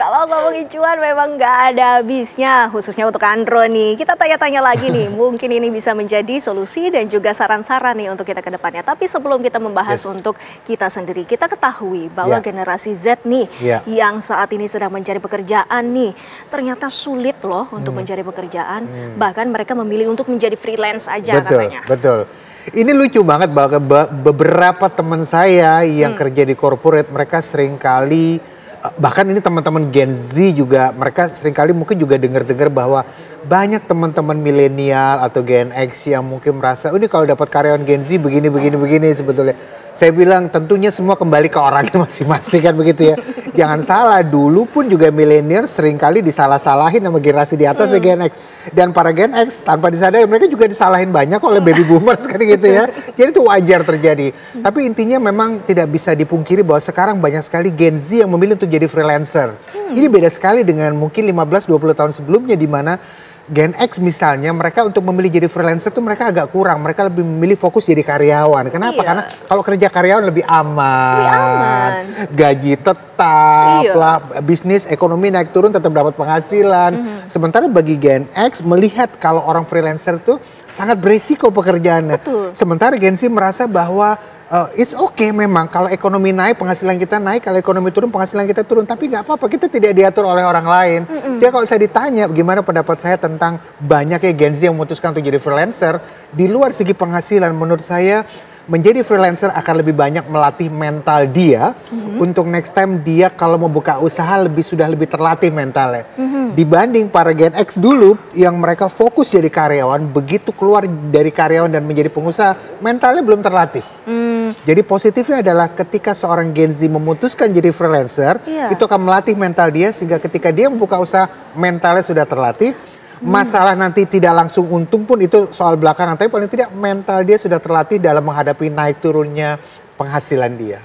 Kalau ngomongin cuan memang nggak ada habisnya, khususnya untuk Andro nih. Kita tanya-tanya lagi nih, mungkin ini bisa menjadi solusi dan juga saran-saran nih untuk kita ke depannya. Tapi sebelum kita membahas untuk kita sendiri, kita ketahui bahwa generasi Z nih yang saat ini sedang mencari pekerjaan nih, ternyata sulit loh untuk mencari pekerjaan. Bahkan mereka memilih untuk menjadi freelance aja katanya. Betul. Ini lucu banget bahwa beberapa teman saya yang kerja di corporate, mereka seringkali bahkan ini teman-teman Gen Z juga, mereka seringkali mungkin juga dengar-dengar bahwa banyak teman-teman milenial atau Gen X yang mungkin merasa, ini kalau dapat karyawan Gen Z begini sebetulnya. Saya bilang tentunya semua kembali ke orangnya masing-masing kan begitu ya. Jangan salah, dulu pun juga milenial seringkali disalah-salahin sama generasi di atas ya Gen X. Dan para Gen X tanpa disadari mereka juga disalahin banyak oleh baby boomers kan gitu ya. Jadi itu wajar terjadi. Tapi intinya memang tidak bisa dipungkiri bahwa sekarang banyak sekali Gen Z yang memilih untuk jadi freelancer. Ini beda sekali dengan mungkin 15-20 tahun sebelumnya di mana Gen X misalnya mereka untuk memilih jadi freelancer tuh mereka agak kurang. Mereka lebih memilih fokus jadi karyawan. Kenapa? Karena kalau kerja karyawan lebih aman. Gaji tetap lah, bisnis ekonomi naik turun tetap dapat penghasilan. Sementara bagi Gen X melihat kalau orang freelancer tuh sangat berisiko pekerjaannya. Sementara Gen Z merasa bahwa it's okay memang kalau ekonomi naik penghasilan kita naik, kalau ekonomi turun penghasilan kita turun, tapi nggak apa-apa, kita tidak diatur oleh orang lain. Jadi kalau saya ditanya bagaimana pendapat saya tentang banyaknya Gen Z yang memutuskan untuk jadi freelancer, di luar segi penghasilan menurut saya menjadi freelancer akan lebih banyak melatih mental dia untuk next time dia kalau mau buka usaha sudah lebih terlatih mentalnya. Dibanding para Gen X dulu yang mereka fokus jadi karyawan, begitu keluar dari karyawan dan menjadi pengusaha, mentalnya belum terlatih. Jadi positifnya adalah ketika seorang Gen Z memutuskan jadi freelancer, itu akan melatih mental dia sehingga ketika dia membuka usaha mentalnya sudah terlatih. Masalah nanti tidak langsung untung pun itu soal belakangan, tapi paling tidak mental dia sudah terlatih dalam menghadapi naik turunnya penghasilan dia.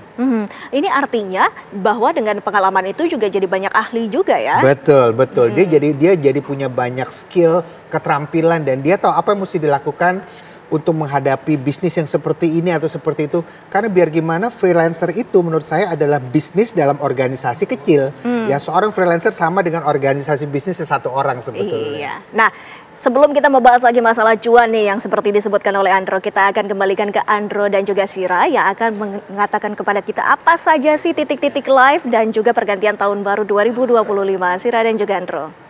Ini artinya bahwa dengan pengalaman itu juga jadi banyak ahli juga ya? Betul. Dia jadi punya banyak skill, keterampilan dan dia tahu apa yang mesti dilakukan untuk menghadapi bisnis yang seperti ini atau seperti itu. Karena biar gimana freelancer itu menurut saya adalah bisnis dalam organisasi kecil. Ya seorang freelancer sama dengan organisasi bisnisnya satu orang sebetulnya. Iya. Nah sebelum kita membahas lagi masalah cuan nih yang seperti disebutkan oleh Andro, kita akan kembalikan ke Andro dan juga Sira yang akan mengatakan kepada kita apa saja sih titik-titik live dan juga pergantian tahun baru 2025. Sira dan juga Andro.